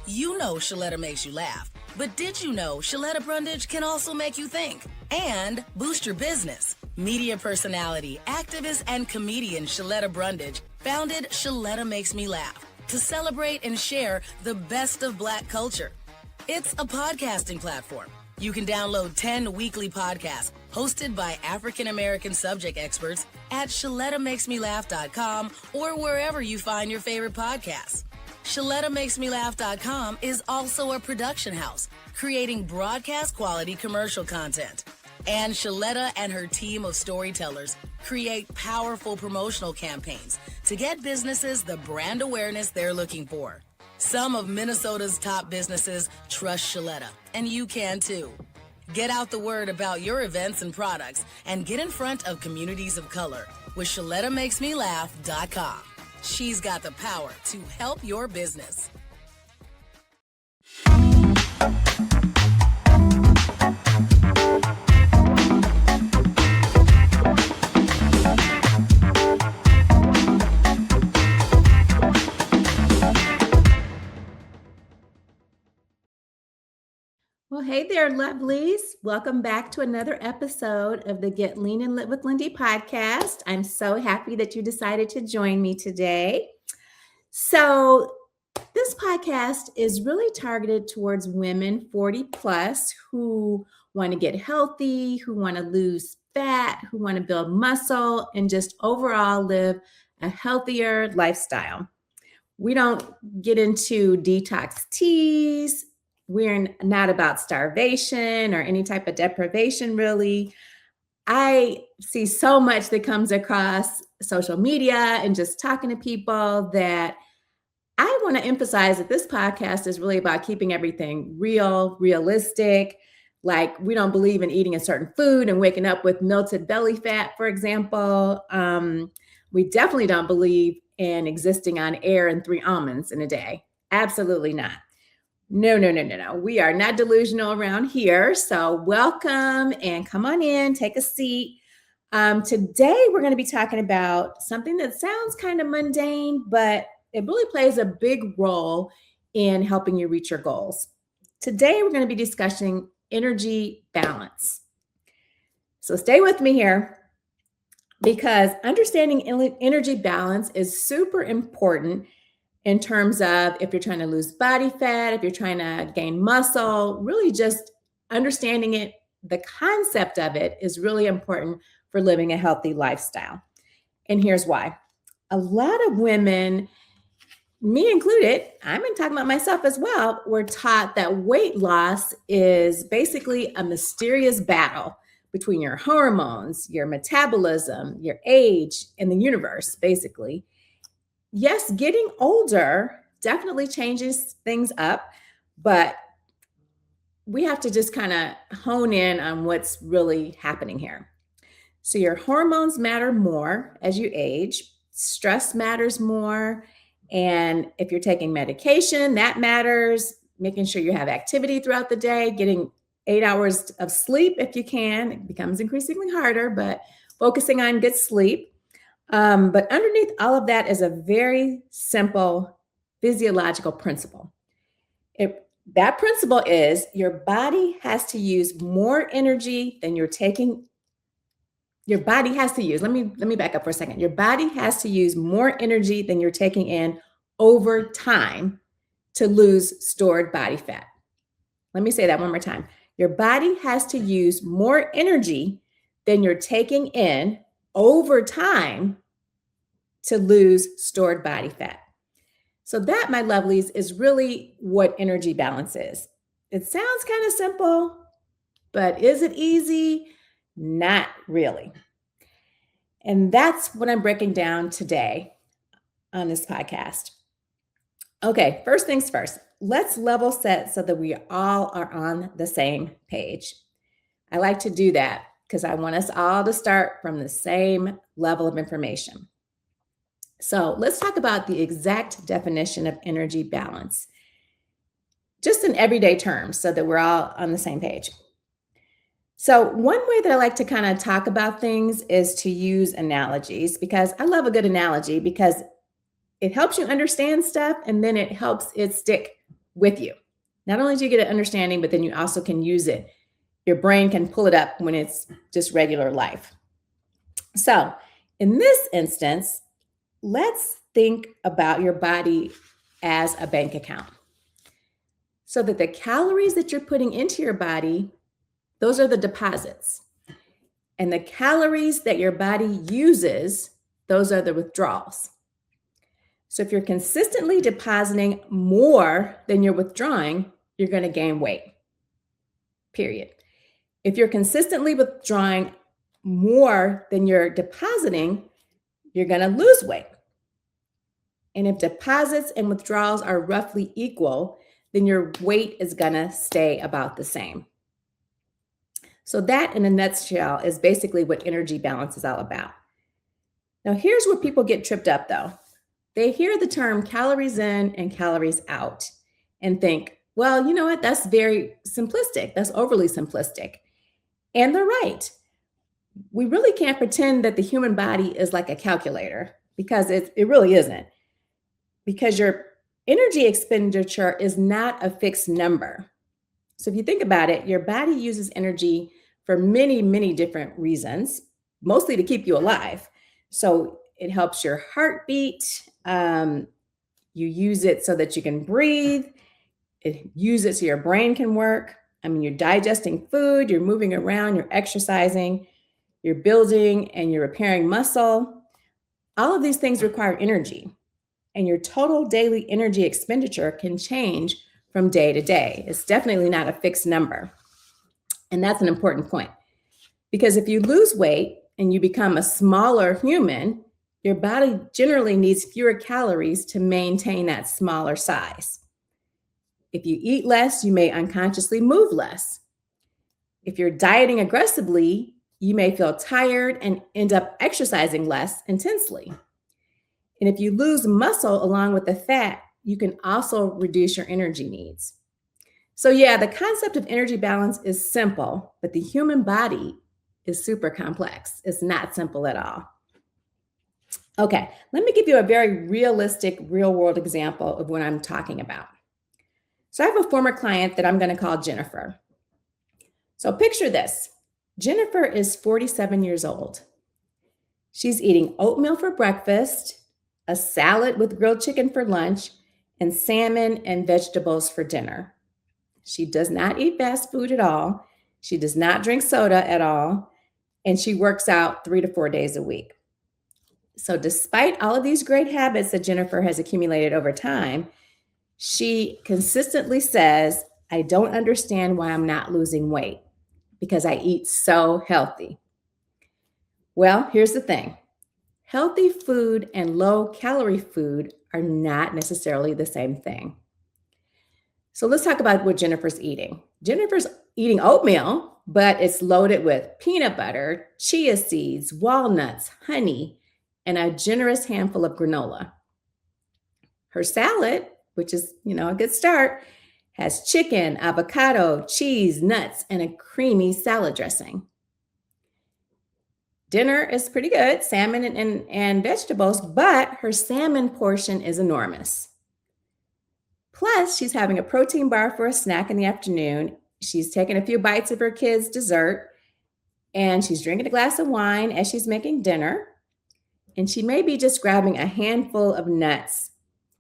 You know Shaletta makes you laugh, but did you know Shaletta Brundage can also make you think and boost your business? Media personality, activist, and comedian Shaletta Brundage founded Shaletta Makes Me Laugh to celebrate and share the best of Black culture. It's a podcasting platform. You can download 10 weekly podcasts hosted by African-American subject experts at ShalettaMakesMeLaugh.com or wherever you find your favorite podcasts. ShalettaMakesMeLaugh.com is also a production house, creating broadcast quality commercial content. And Shaletta and her team of storytellers create powerful promotional campaigns to get businesses the brand awareness they're looking for. Some of Minnesota's top businesses trust Shaletta, and you can too. Get out the word about your events and products and get in front of communities of color with ShalettaMakesMeLaugh.com. She's got the power to help your business. Well, hey there, lovelies. Welcome back to another episode of the Get Lean and Lit with Lindy podcast. I'm so happy that you decided to join me today. So, this podcast is really targeted towards women 40 plus who want to get healthy, who want to lose fat, who want to build muscle, and just overall live a healthier lifestyle. We don't get into detox teas. We're not about starvation or any type of deprivation, really. I see so much that comes across social media and just talking to people that I want to emphasize that this podcast is really about keeping everything real, realistic. Like, we don't believe in eating a certain food and waking up with melted belly fat, for example. We definitely don't believe in existing on air and 3 almonds in a day. Absolutely not. No. We are not delusional around here. So welcome and come on in, take a seat. Today, we're going to be talking about something that sounds kind of mundane, but it really plays a big role in helping you reach your goals. Today, we're going to be discussing energy balance. So stay with me here, because understanding energy balance is super important in terms of if you're trying to lose body fat, if you're trying to gain muscle, really just understanding it, the concept of it is really important for living a healthy lifestyle. And here's why. A lot of women, me included, I'm talking about myself as well, were taught that weight loss is basically a mysterious battle between your hormones, your metabolism, your age, and the universe, basically. Yes, getting older definitely changes things up, but we have to just kind of hone in on what's really happening here. So your hormones matter more as you age, stress matters more, and if you're taking medication, that matters, making sure you have activity throughout the day, getting 8 hours of sleep if you can. It becomes increasingly harder, but focusing on good sleep. But underneath all of that is a very simple physiological principle. That principle is your body has to use more energy than you're taking. Your body has to use, let me back up for a second. Your body has to use more energy than you're taking in over time to lose stored body fat. Let me say that one more time. Your body has to use more energy than you're taking in over time to lose stored body fat. So that, my lovelies, is really what energy balance is. It sounds kind of simple, but is it easy? Not really. And that's what I'm breaking down today on this podcast. Okay, first things first, let's level set so that we all are on the same page. I like to do that because I want us all to start from the same level of information. So let's talk about the exact definition of energy balance, just in everyday terms so that we're all on the same page. So one way that I like to kind of talk about things is to use analogies, because I love a good analogy because it helps you understand stuff and then it helps it stick with you. Not only do you get an understanding, but then you also can use it. Your brain can pull it up when it's just regular life. So in this instance, let's think about your body as a bank account. So that the calories that you're putting into your body, those are the deposits. And the calories that your body uses, those are the withdrawals. So if you're consistently depositing more than you're withdrawing, you're going to gain weight. Period. If you're consistently withdrawing more than you're depositing, you're going to lose weight. And if deposits and withdrawals are roughly equal, then your weight is going to stay about the same. So that, in a nutshell, is basically what energy balance is all about. Now, here's where people get tripped up, though. They hear the term calories in and calories out and think, well, you know what? That's very simplistic. That's overly simplistic. And they're right. We really can't pretend that the human body is like a calculator, because it really isn't. Because your energy expenditure is not a fixed number. So if you think about it, your body uses energy for many, many different reasons, mostly to keep you alive. So it helps your heartbeat. You use it so that you can breathe. It uses it so your brain can work. I mean, you're digesting food, you're moving around, you're exercising, you're building and you're repairing muscle. All of these things require energy. And your total daily energy expenditure can change from day to day. It's definitely not a fixed number. And that's an important point. Because if you lose weight and you become a smaller human, your body generally needs fewer calories to maintain that smaller size. If you eat less, you may unconsciously move less. If you're dieting aggressively, you may feel tired and end up exercising less intensely. And if you lose muscle along with the fat, you can also reduce your energy needs. So yeah, the concept of energy balance is simple, but the human body is super complex. It's not simple at all. Okay, let me give you a very realistic, real-world example of what I'm talking about. So I have a former client that I'm going to call Jennifer. So picture this. Jennifer is 47 years old. She's eating oatmeal for breakfast, a salad with grilled chicken for lunch, and salmon and vegetables for dinner. She does not eat fast food at all. She does not drink soda at all. And she works out 3 to 4 days a week. So despite all of these great habits that Jennifer has accumulated over time, she consistently says, I don't understand why I'm not losing weight because I eat so healthy. Well, here's the thing. Healthy food and low-calorie food are not necessarily the same thing. So let's talk about what Jennifer's eating. Jennifer's eating oatmeal, but it's loaded with peanut butter, chia seeds, walnuts, honey, and a generous handful of granola. Her salad, which is, a good start, has chicken, avocado, cheese, nuts, and a creamy salad dressing. Dinner is pretty good, salmon and vegetables, but her salmon portion is enormous. Plus, she's having a protein bar for a snack in the afternoon. She's taking a few bites of her kids' dessert, and she's drinking a glass of wine as she's making dinner. And she may be just grabbing a handful of nuts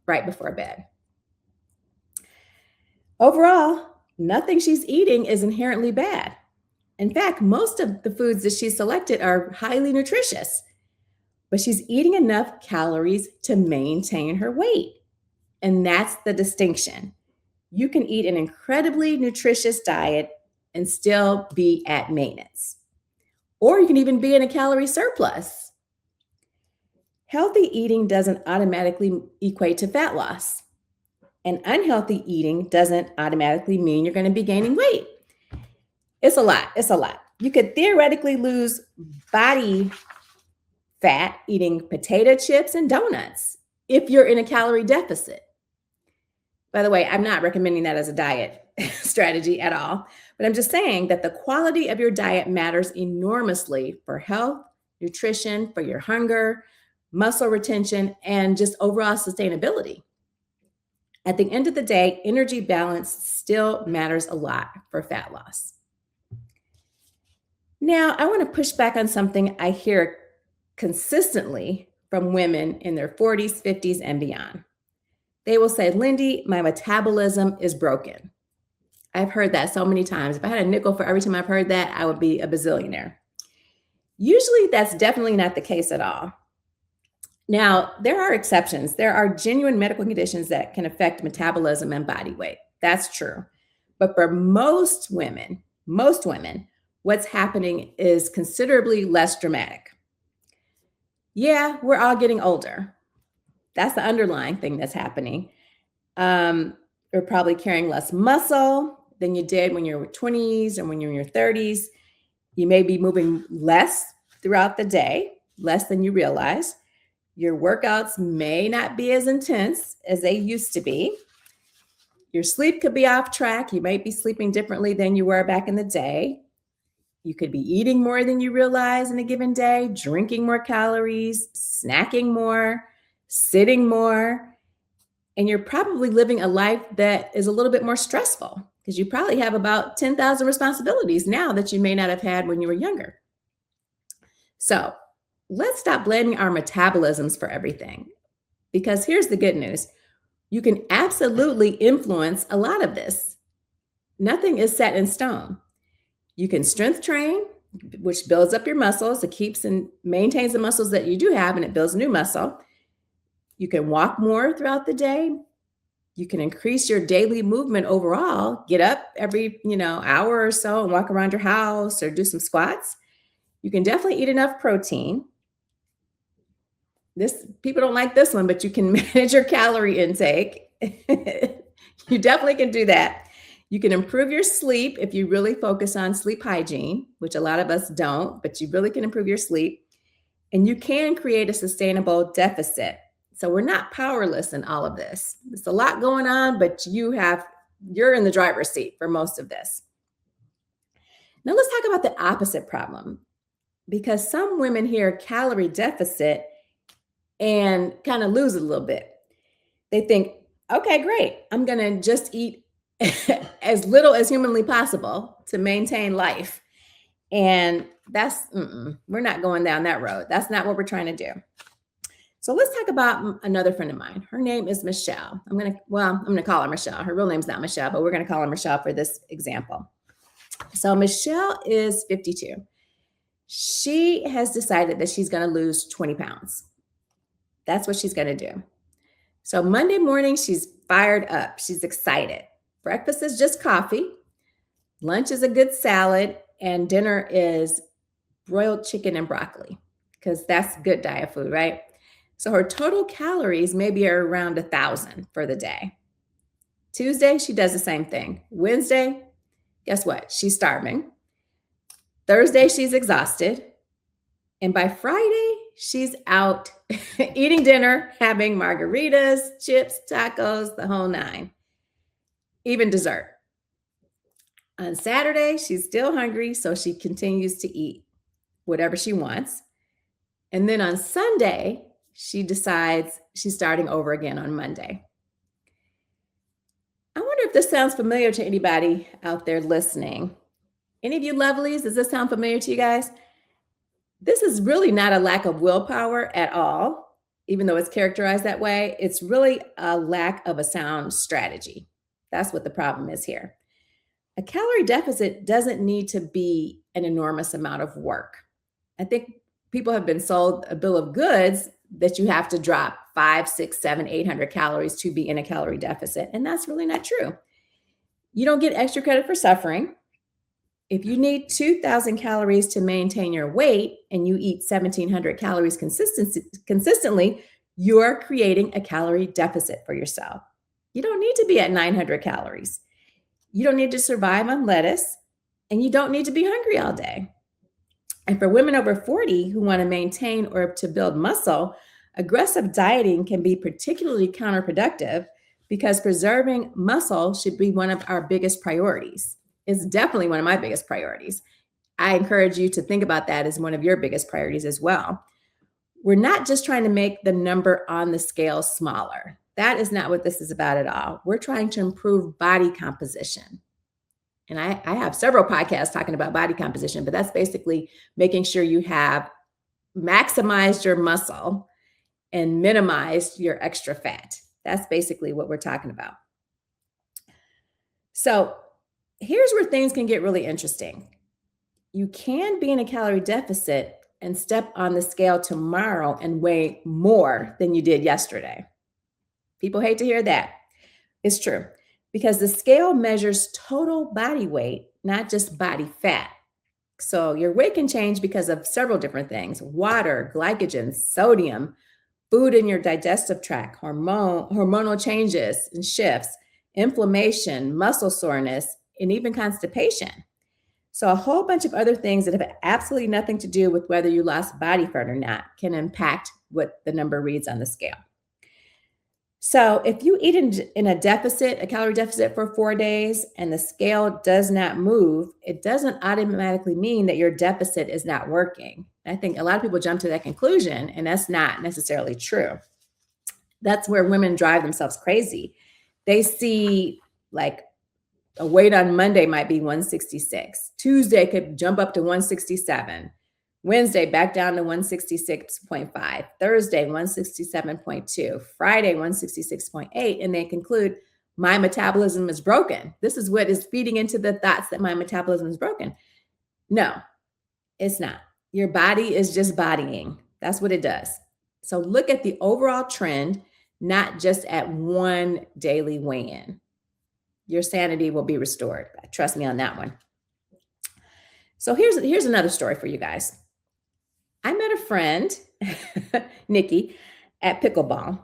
right before bed. Overall, nothing she's eating is inherently bad. In fact, most of the foods that she's selected are highly nutritious, but she's eating enough calories to maintain her weight. And that's the distinction. You can eat an incredibly nutritious diet and still be at maintenance. Or you can even be in a calorie surplus. Healthy eating doesn't automatically equate to fat loss. And unhealthy eating doesn't automatically mean you're going to be gaining weight. It's a lot. You could theoretically lose body fat eating potato chips and donuts if you're in a calorie deficit. By the way, I'm not recommending that as a diet strategy at all, but I'm just saying that the quality of your diet matters enormously for health, nutrition, for your hunger, muscle retention, and just overall sustainability. At the end of the day, energy balance still matters a lot for fat loss. Now, I want to push back on something I hear consistently from women in their 40s, 50s, and beyond. They will say, Lindy, my metabolism is broken. I've heard that so many times. If I had a nickel for every time I've heard that, I would be a bazillionaire. Usually, that's definitely not the case at all. Now, there are exceptions. There are genuine medical conditions that can affect metabolism and body weight. That's true. But for most women, what's happening is considerably less dramatic. Yeah, we're all getting older. That's the underlying thing that's happening. You're probably carrying less muscle than you did when you were 20s or when you're in your 30s. You may be moving less throughout the day, less than you realize. Your workouts may not be as intense as they used to be. Your sleep could be off track. You might be sleeping differently than you were back in the day. You could be eating more than you realize in a given day, drinking more calories, snacking more, sitting more. And you're probably living a life that is a little bit more stressful because you probably have about 10,000 responsibilities now that you may not have had when you were younger. So let's stop blaming our metabolisms for everything, because here's the good news. You can absolutely influence a lot of this. Nothing is set in stone. You can strength train, which builds up your muscles. It keeps and maintains the muscles that you do have, and it builds new muscle. You can walk more throughout the day. You can increase your daily movement overall. Get up every, hour or so and walk around your house or do some squats. You can definitely eat enough protein. People don't like this one, but you can manage your calorie intake. You definitely can do that. You can improve your sleep if you really focus on sleep hygiene, which a lot of us don't, but you really can improve your sleep. And you can create a sustainable deficit. So we're not powerless in all of this. There's a lot going on, but you're in the driver's seat for most of this. Now let's talk about the opposite problem, because some women hear calorie deficit and kind of lose it a little bit. They think, okay, great. I'm going to just eat as little as humanly possible to maintain life. And we're not going down that road. That's not what we're trying to do. So let's talk about another friend of mine. Her name is Michelle. I'm going to call her Michelle. Her real name's not Michelle, but we're going to call her Michelle for this example. So Michelle is 52. She has decided that she's going to lose 20 pounds. That's what she's going to do. So Monday morning, she's fired up. She's excited. Breakfast is just coffee. Lunch is a good salad. And dinner is broiled chicken and broccoli, because that's good diet food, right? So her total calories maybe are around 1,000 for the day. Tuesday, she does the same thing. Wednesday, guess what? She's starving. Thursday, she's exhausted. And by Friday, she's out eating dinner, having margaritas, chips, tacos, the whole nine, even dessert. On Saturday, she's still hungry, so she continues to eat whatever she wants. And then on Sunday, she decides she's starting over again on Monday. I wonder if this sounds familiar to anybody out there listening. Any of you lovelies, does this sound familiar to you guys? This is really not a lack of willpower at all, even though it's characterized that way. It's really a lack of a sound strategy. That's what the problem is here. A calorie deficit doesn't need to be an enormous amount of work. I think people have been sold a bill of goods that you have to drop 5, 6, 7, 800 calories to be in a calorie deficit. And that's really not true. You don't get extra credit for suffering. If you need 2,000 calories to maintain your weight and you eat 1,700 calories consistently, you're creating a calorie deficit for yourself. You don't need to be at 900 calories. You don't need to survive on lettuce, and you don't need to be hungry all day. And for women over 40 who want to maintain or to build muscle, aggressive dieting can be particularly counterproductive, because preserving muscle should be one of our biggest priorities. It's definitely one of my biggest priorities. I encourage you to think about that as one of your biggest priorities as well. We're not just trying to make the number on the scale smaller. that is not what this is about at all. We're trying to improve body composition. And I have several podcasts talking about body composition, but that's basically making sure you have maximized your muscle and minimized your extra fat. That's basically what we're talking about. So here's where things can get really interesting. You can be in a calorie deficit and step on the scale tomorrow and weigh more than you did yesterday. People hate to hear that. It's true, because the scale measures total body weight, not just body fat. So your weight can change because of several different things: water, glycogen, sodium, food in your digestive tract, hormonal changes and shifts, inflammation, muscle soreness, and even constipation. So a whole bunch of other things that have absolutely nothing to do with whether you lost body fat or not can impact what the number reads on the scale. So if you eat in a deficit, a calorie deficit for 4 days, and the scale does not move, it doesn't automatically mean that your deficit is not working. I think a lot of people jump to that conclusion, and that's not necessarily true. That's where women drive themselves crazy. They see like a weight on Monday might be 166. Tuesday could jump up to 167. Wednesday back down to 166.5. Thursday 167.2. Friday 166.8. And they conclude, my metabolism is broken. This is what is feeding into the thoughts that my metabolism is broken. No, it's not. Your body is just bodying. That's what it does. So look at the overall trend, not just at one daily weigh-in. Your sanity will be restored. Trust me on that one. So here's another story for you guys. I met a friend, Nikki, at pickleball.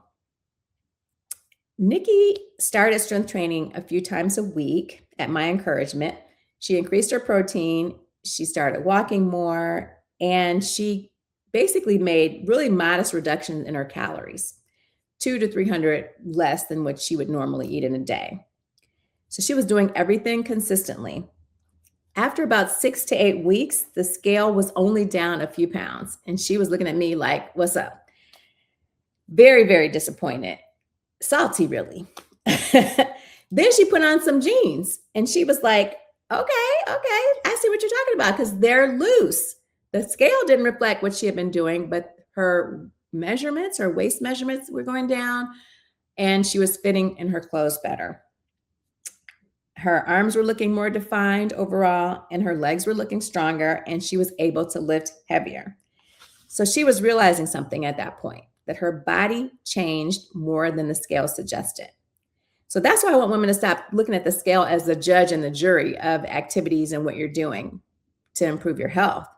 Nikki started strength training a few times a week at my encouragement. She increased her protein. She started walking more, and she basically made really modest reductions in her calories, 200 to 300 less than what she would normally eat in a day. So she was doing everything consistently. After about 6 to 8 weeks, the scale was only down a few pounds. And she was looking at me like, what's up? Very, very disappointed. Salty, really. Then she put on some jeans and she was like, okay, I see what you're talking about, because they're loose. The scale didn't reflect what she had been doing, but her measurements, her waist measurements were going down, and she was fitting in her clothes better. Her arms were looking more defined overall, and her legs were looking stronger, and she was able to lift heavier. So she was realizing something at that point, that her body changed more than the scale suggested. So that's why I want women to stop looking at the scale as the judge and the jury of activities and what you're doing to improve your health.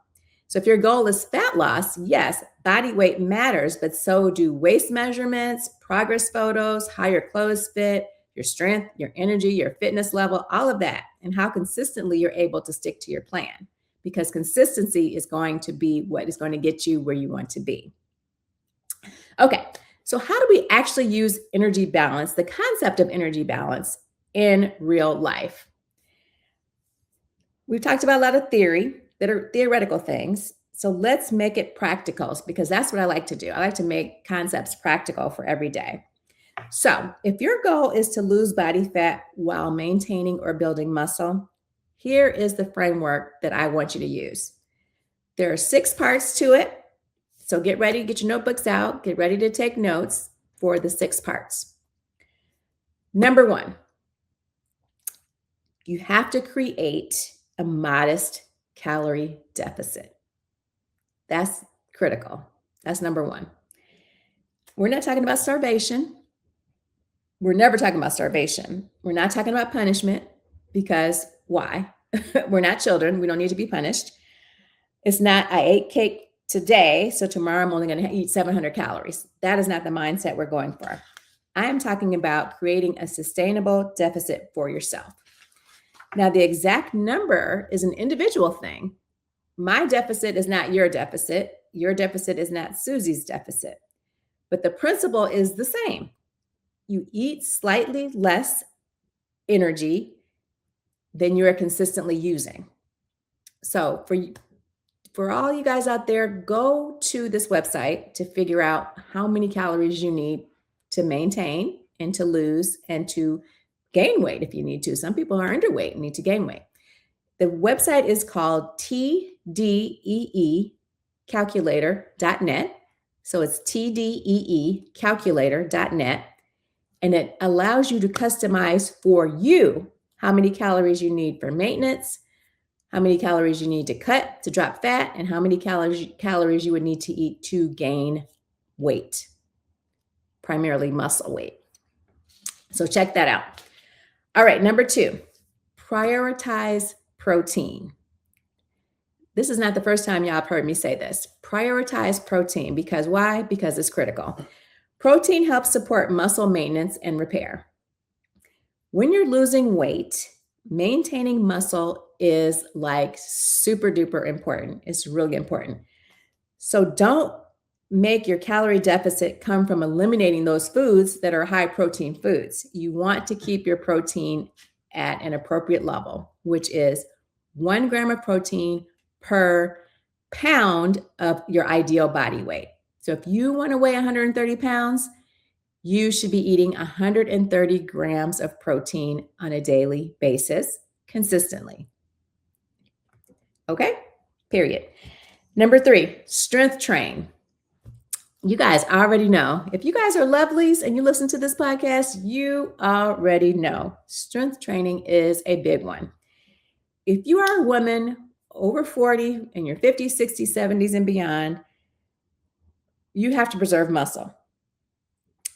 So if your goal is fat loss, yes, body weight matters, but so do waist measurements, progress photos, how your clothes fit, your strength, your energy, your fitness level, all of that, and how consistently you're able to stick to your plan, because consistency is going to be what is going to get you where you want to be. Okay, so how do we actually use energy balance, the concept of energy balance, in real life? We've talked about a lot of theory that are theoretical things. So let's make it practical, because that's what I like to do. I like to make concepts practical for every day. So if your goal is to lose body fat while maintaining or building muscle, here is the framework that I want you to use. There are 6 parts to it. So get ready, get your notebooks out, get ready to take notes for the 6 parts. Number 1, you have to create a modest calorie deficit. That's critical. That's number 1. We're not talking about starvation. We're never talking about starvation. We're not talking about punishment, because why? We're not children. We don't need to be punished. It's not, I ate cake today, so tomorrow I'm only going to eat 700 calories. That is not the mindset we're going for. I am talking about creating a sustainable deficit for yourself. Now, the exact number is an individual thing. My deficit is not your deficit. Your deficit is not Susie's deficit. But the principle is the same. You eat slightly less energy than you're consistently using. So for all you guys out there, go to this website to figure out how many calories you need to maintain and to lose and to gain weight if you need to. Some people are underweight and need to gain weight. The website is called tdeecalculator.net. So it's tdeecalculator.net. And it allows you to customize for you how many calories you need for maintenance, how many calories you need to cut to drop fat, and how many calories you would need to eat to gain weight, primarily muscle weight. So check that out. All right, number 2, prioritize protein. This is not the first time y'all have heard me say this. Prioritize protein. Because why? Because it's critical. Protein helps support muscle maintenance and repair. When you're losing weight, maintaining muscle is like super duper important. It's really important. So don't make your calorie deficit come from eliminating those foods that are high protein foods. You want to keep your protein at an appropriate level, which is 1 gram of protein per pound of your ideal body weight. So if you want to weigh 130 pounds, you should be eating 130 grams of protein on a daily basis consistently. Okay? Period. Number 3, strength train. You guys already know. If you guys are lovelies and you listen to this podcast, you already know. Strength training is a big one. If you are a woman over 40 in your 50s, 60s, 70s, and beyond, you have to preserve muscle.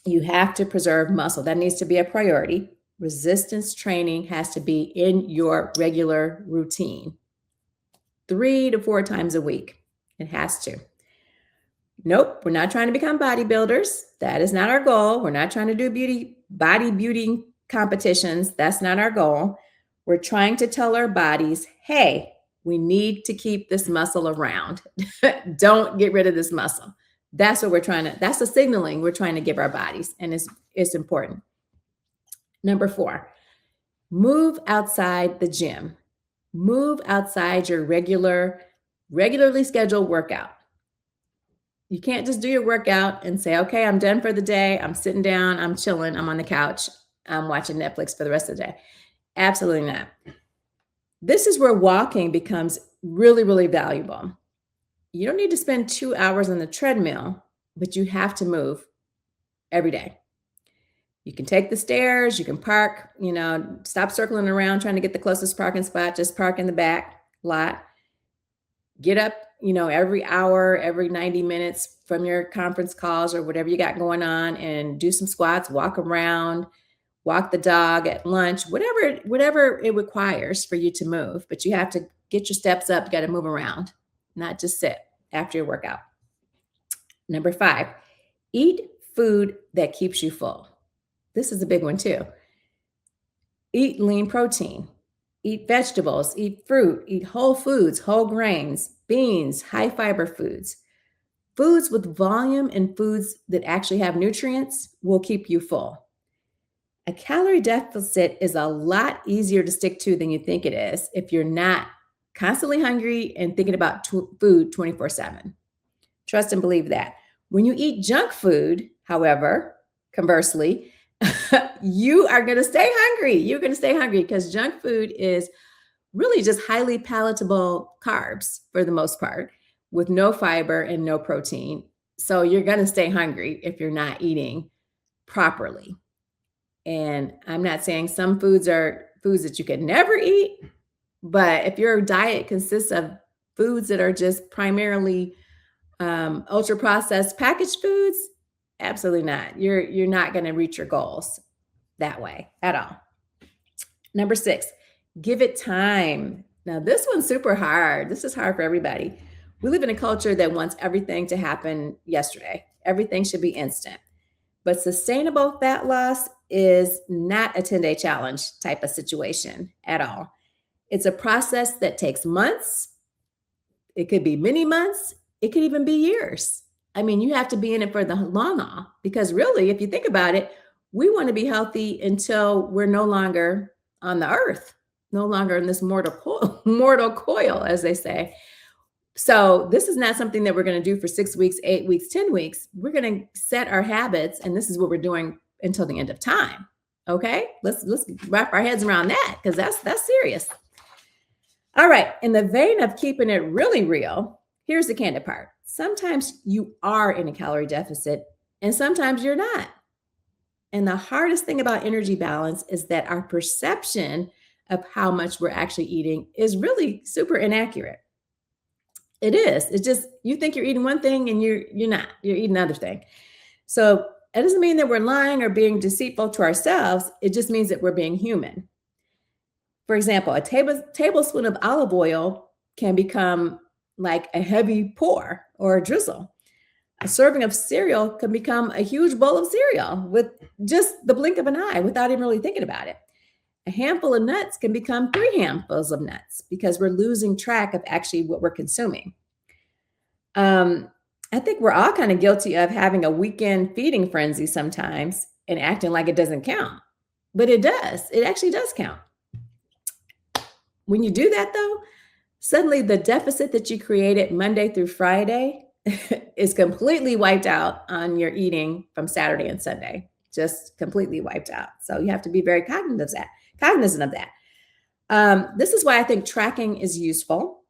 You have to preserve muscle. That needs to be a priority. Resistance training has to be in your regular routine 3 to 4 times a week. It has to. Nope, we're not trying to become bodybuilders. That is not our goal. We're not trying to do body beauty competitions. That's not our goal. We're trying to tell our bodies, hey, we need to keep this muscle around. Don't get rid of this muscle. That's what that's the signaling we're trying to give our bodies. And it's important. Number 4, move outside the gym. Move outside your regularly scheduled workout. You can't just do your workout and say, okay, I'm done for the day. I'm sitting down. I'm chilling. I'm on the couch. I'm watching Netflix for the rest of the day. Absolutely not. This is where walking becomes really, really valuable. You don't need to spend 2 hours on the treadmill, but you have to move every day. You can take the stairs. You can park, stop circling around trying to get the closest parking spot. Just park in the back lot. Get up, every hour, every 90 minutes from your conference calls or whatever you got going on, and do some squats, walk around, walk the dog at lunch, whatever it requires for you to move. But you have to get your steps up. You got to move around, not just sit after your workout. Number 5, eat food that keeps you full. This is a big one too. Eat lean protein. Eat vegetables, eat fruit, eat whole foods, whole grains, beans, high fiber foods. Foods with volume and foods that actually have nutrients will keep you full. A calorie deficit is a lot easier to stick to than you think it is if you're not constantly hungry and thinking about food 24/7. Trust and believe that. When you eat junk food, however, conversely, you are going to stay hungry. You're going to stay hungry because junk food is really just highly palatable carbs for the most part, with no fiber and no protein. So you're going to stay hungry if you're not eating properly. And I'm not saying some foods are foods that you can never eat, but if your diet consists of foods that are just primarily ultra processed packaged foods, absolutely not. You're not going to reach your goals that way at all. Number 6, give it time. Now, this one's super hard. This is hard for everybody. We live in a culture that wants everything to happen yesterday. Everything should be instant. But sustainable fat loss is not a 10-day challenge type of situation at all. It's a process that takes months. It could be many months. It could even be years. I mean, you have to be in it for the long haul, because really, if you think about it, we want to be healthy until we're no longer on the earth, no longer in this mortal coil, as they say. So this is not something that we're going to do for 6 weeks, 8 weeks, 10 weeks. We're going to set our habits, and this is what we're doing until the end of time. Okay, let's wrap our heads around that, because that's serious. All right, in the vein of keeping it really real, here's the candid part. Sometimes you are in a calorie deficit and sometimes you're not. And the hardest thing about energy balance is that our perception of how much we're actually eating is really super inaccurate. It is. It's just you think you're eating one thing and you're not. You're eating another thing. So it doesn't mean that we're lying or being deceitful to ourselves. It just means that we're being human. For example, a tablespoon of olive oil can become like a heavy pour or a drizzle. A serving of cereal can become a huge bowl of cereal with just the blink of an eye without even really thinking about it. A handful of nuts can become 3 handfuls of nuts because we're losing track of actually what we're consuming. I think we're all kind of guilty of having a weekend feeding frenzy sometimes and acting like it doesn't count. But it does. It actually does count. When you do that, though, suddenly the deficit that you created Monday through Friday is completely wiped out on your eating from Saturday and Sunday, just completely wiped out. So you have to be very cognizant of that. This is why I think tracking is useful,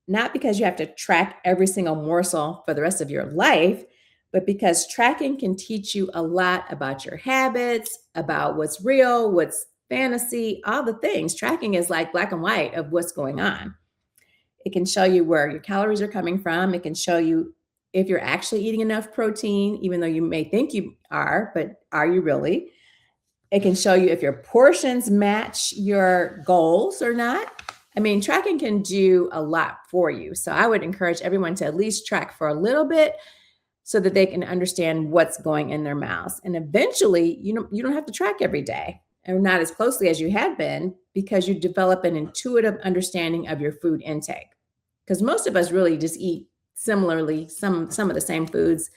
not because you have to track every single morsel for the rest of your life, but because tracking can teach you a lot about your habits, about what's real, what's fantasy, all the things. Tracking is like black and white of what's going on. It can show you where your calories are coming from. It can show you if you're actually eating enough protein, even though you may think you are, but are you really? It can show you if your portions match your goals or not. I mean, tracking can do a lot for you. So I would encourage everyone to at least track for a little bit so that they can understand what's going in their mouths. And eventually, you don't have to track every day, and not as closely as you had been, because you develop an intuitive understanding of your food intake. Because most of us really just eat similarly, some of the same foods.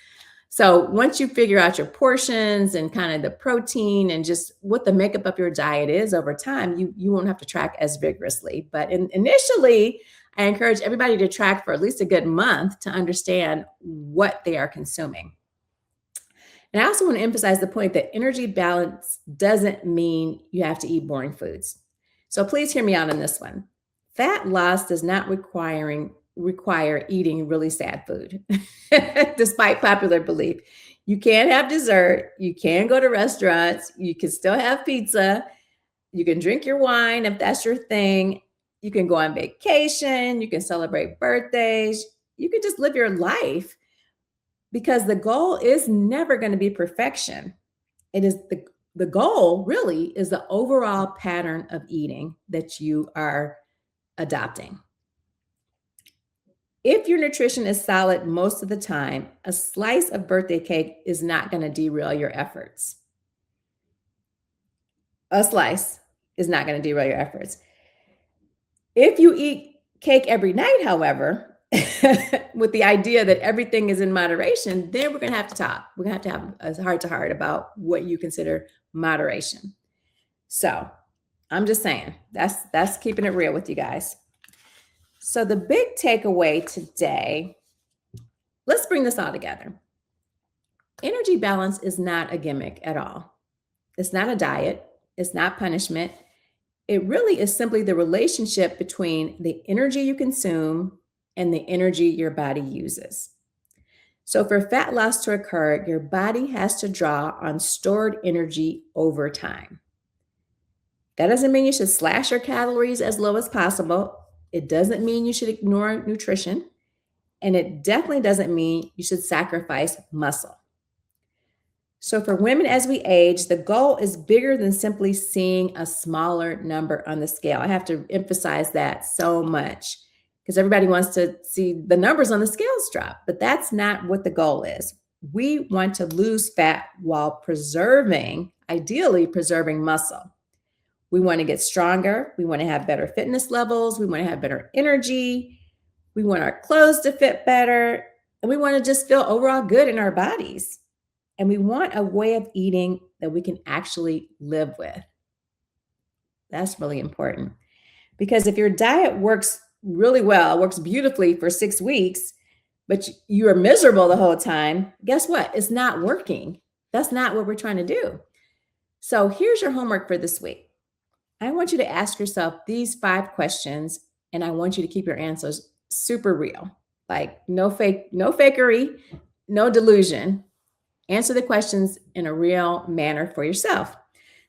So once you figure out your portions and kind of the protein and just what the makeup of your diet is over time, you won't have to track as vigorously. But initially, I encourage everybody to track for at least a good month to understand what they are consuming. And I also want to emphasize the point that energy balance doesn't mean you have to eat boring foods. So please hear me out on this one. Fat loss does not require eating really sad food, despite popular belief. You can have dessert. You can go to restaurants. You can still have pizza. You can drink your wine if that's your thing. You can go on vacation. You can celebrate birthdays. You can just live your life, because the goal is never going to be perfection. It is the goal really is the overall pattern of eating that you are adopting. If your nutrition is solid most of the time, a slice of birthday cake is not going to derail your efforts. A slice is not going to derail your efforts. If you eat cake every night, however, with the idea that everything is in moderation, then we're going to have to talk. We're going to have a heart-to-heart about what you consider moderation. So I'm just saying, that's keeping it real with you guys. So the big takeaway today, let's bring this all together. Energy balance is not a gimmick at all. It's not a diet. It's not punishment. It really is simply the relationship between the energy you consume and the energy your body uses. So for fat loss to occur, your body has to draw on stored energy over time. That doesn't mean you should slash your calories as low as possible. It doesn't mean you should ignore nutrition. And it definitely doesn't mean you should sacrifice muscle. So for women as we age, the goal is bigger than simply seeing a smaller number on the scale. I have to emphasize that so much, because everybody wants to see the numbers on the scales drop, but that's not what the goal is. We want to lose fat while ideally preserving muscle. We want to get stronger. We want to have better fitness levels. We want to have better energy. We want our clothes to fit better. And we want to just feel overall good in our bodies. And we want a way of eating that we can actually live with. That's really important. Because if your diet works really well, works beautifully for 6 weeks, but you are miserable the whole time, guess what? It's not working. That's not what we're trying to do. So here's your homework for this week. I want you to ask yourself these 5 questions, and I want you to keep your answers super real. Like no fakery, no delusion. Answer the questions in a real manner for yourself.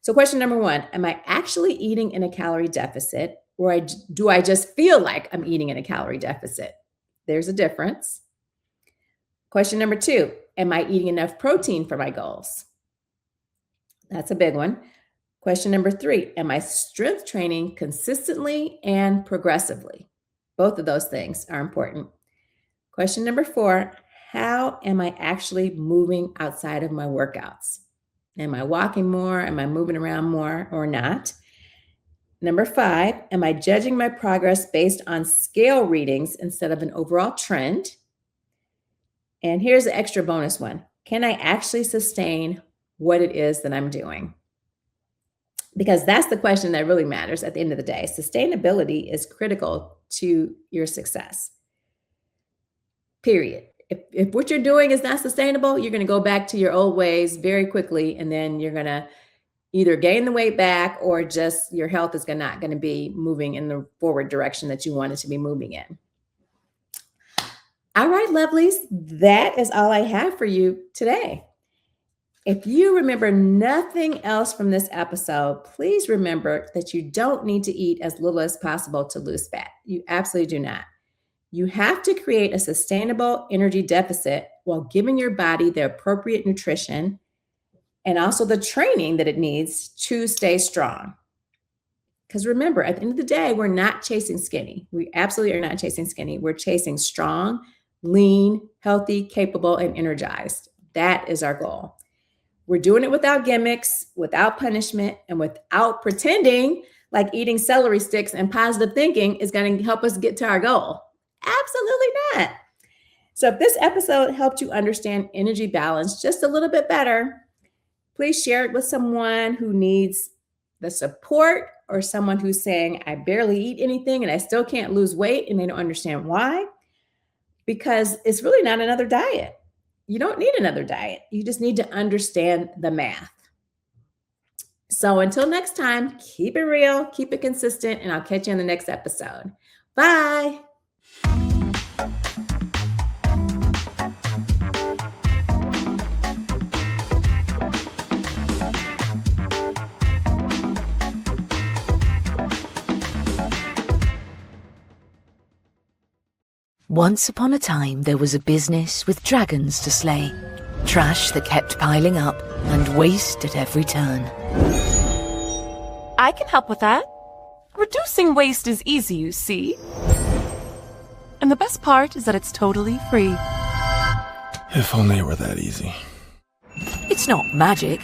So question number 1, am I actually eating in a calorie deficit, or do I just feel like I'm eating in a calorie deficit? There's a difference. Question number 2, am I eating enough protein for my goals? That's a big one. Question number 3, am I strength training consistently and progressively? Both of those things are important. Question number 4, how am I actually moving outside of my workouts? Am I walking more? Am I moving around more or not? Number 5, am I judging my progress based on scale readings instead of an overall trend? And here's the extra bonus one. Can I actually sustain what it is that I'm doing? Because that's the question that really matters at the end of the day. Sustainability is critical to your success. Period. If what you're doing is not sustainable, you're going to go back to your old ways very quickly, and then you're going to either gain the weight back or just your health is not going to be moving in the forward direction that you want it to be moving in. All right, lovelies, that is all I have for you today. If you remember nothing else from this episode, please remember that you don't need to eat as little as possible to lose fat. You absolutely do not. You have to create a sustainable energy deficit while giving your body the appropriate nutrition and also the training that it needs to stay strong. Because remember, at the end of the day, we're not chasing skinny. We absolutely are not chasing skinny. We're chasing strong, lean, healthy, capable, and energized. That is our goal. We're doing it without gimmicks, without punishment, and without pretending like eating celery sticks and positive thinking is going to help us get to our goal. Absolutely not. So if this episode helped you understand energy balance just a little bit better, please share it with someone who needs the support or someone who's saying, I barely eat anything and I still can't lose weight and they don't understand why. Because it's really not another diet. You don't need another diet. You just need to understand the math. So until next time, keep it real, keep it consistent, and I'll catch you in the next episode. Bye. Once upon a time, there was a business with dragons to slay, trash that kept piling up, and waste at every turn. I can help with that. Reducing waste is easy, you see. And the best part is that it's totally free. If only it were that easy. It's not magic.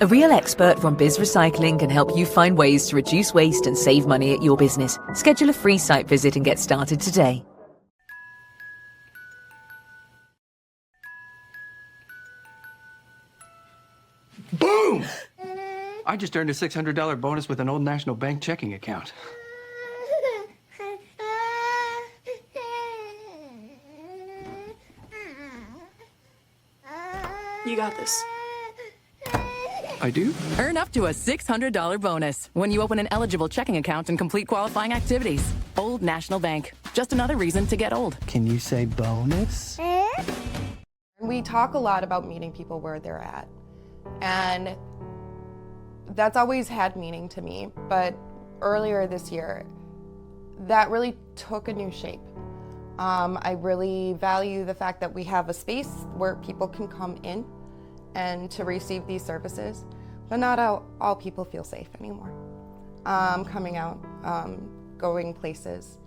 A real expert from Biz Recycling can help you find ways to reduce waste and save money at your business. Schedule a free site visit and get started today. Boom! I just earned a $600 bonus with an Old National Bank checking account. You got this. I do? Earn up to a $600 bonus when you open an eligible checking account and complete qualifying activities. Old National Bank. Just another reason to get old. Can you say bonus? We talk a lot about meeting people where they're at. And that's always had meaning to me. But earlier this year, that really took a new shape. I really value the fact that we have a space where people can come in and to receive these services, but not all people feel safe anymore. Coming out, going places,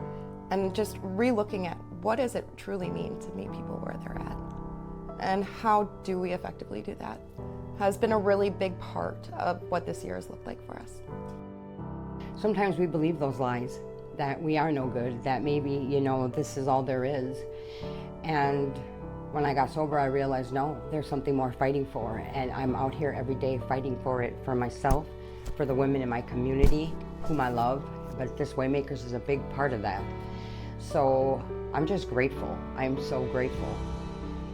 and just re-looking at what does it truly mean to meet people where they're at, and how do we effectively do that, has been a really big part of what this year has looked like for us. Sometimes we believe those lies, that we are no good, that maybe, this is all there is. And when I got sober, I realized, no, there's something more fighting for. And I'm out here every day fighting for it, for myself, for the women in my community, whom I love. But this Waymakers is a big part of that. So I'm just grateful. I'm so grateful.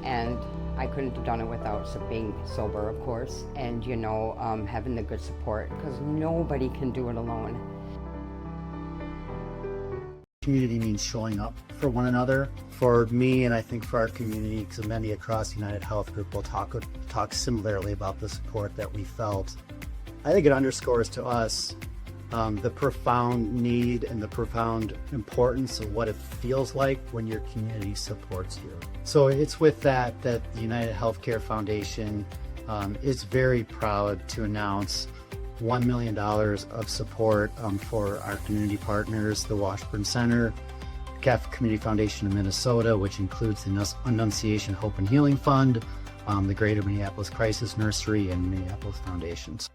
And I couldn't have done it without being sober, of course, and having the good support, because nobody can do it alone. Community means showing up for one another. For me, and I think for our community, because many across United Health Group will talk similarly about the support that we felt. I think it underscores to us the profound need and the profound importance of what it feels like when your community supports you. So it's with that the United Healthcare Foundation is very proud to announce $1 million of support for our community partners, the Washburn Center, Catholic Community Foundation of Minnesota, which includes the Annunciation Hope and Healing Fund, the Greater Minneapolis Crisis Nursery, and Minneapolis Foundations.